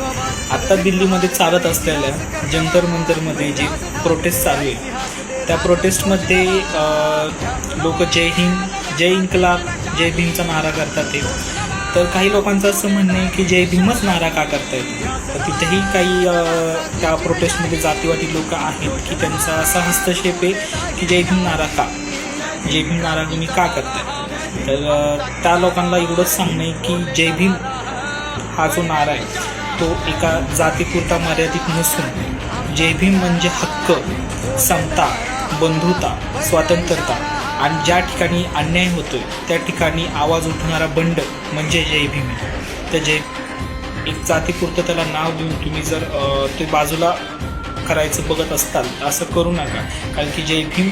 आत्ता दिल्लीमध्ये चालत असलेल्या जंतर मंतरमध्ये जी प्रोटेस्ट चालू आहे त्या प्रोटेस्टमध्ये लोक जय हिंद जय इन्कलाब जय भीमचा नारा करतात ते. तर काही लोकांचं असं म्हणणं आहे की जय भीमच नारा का करतायत. तर तिथेही काही त्या प्रोटेस्टमध्ये जातीवादी लोक आहेत की त्यांचा असा हस्तक्षेप आहे की जय भीम नारा का, जय भीम नारा तुम्ही का करताय. तर त्या लोकांना एवढंच सांगणं आहे की जय भीम हा जो नारा आहे तो एका जातीपुरता मर्यादित नसून जय भीम म्हणजे हक्क, समता, बंधुता, स्वातंत्र्यता आणि ज्या ठिकाणी अन्याय होतोय त्या ठिकाणी आवाज उठवणारा बंड म्हणजे जय भीम आहे. तर जय एक जातीपुरतं त्याला नाव देऊन तुम्ही जर ते बाजूला करायचं बघत असताल तर असं करू नका. कारण की जय भीम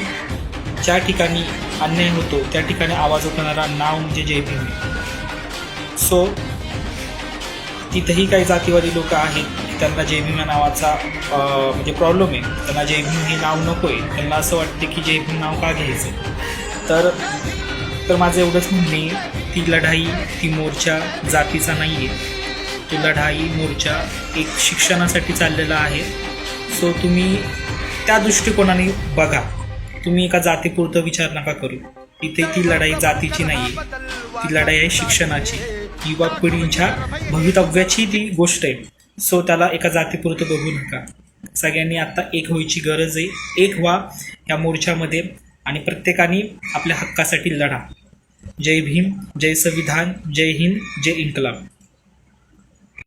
ज्या ठिकाणी अन्याय होतो त्या ठिकाणी आवाज उठवणारा नाव म्हणजे जय भीम आहे. सो तिथेही काही जातीवादी लोक आहेत त्यांना जय भीम या नावाचा म्हणजे प्रॉब्लेम आहे. त्यांना जय भीम हे नाव नको आहे. त्यांना असं वाटते की जय भीम नाव का घ्यायचं. तर माझं एवढंच म्हणणे, ती लढाई ती मोर्चा जातीचा नाही आहे. तो लढाई मोर्चा एक शिक्षणासाठी चाललेला आहे. सो तुम्ही त्या दृष्टिकोनाने बघा. तुम्ही एका जातीपुरतं विचार नका करू. इथे ती लढाई जातीची नाही आहे, ती लढाई आहे शिक्षणाची, युवा पिढींच्या भवितव्याची ती गोष्ट आहे. सो त्याला एका जातीपुरतं बघू नका. सगळ्यांनी आता एक व्हायची गरज आहे. एक व्हा या मोर्चामध्ये आणि प्रत्येकाने आपल्या हक्कासाठी लढा. जय भीम, जय संविधान, जय हिंद, जय इन्कलाब.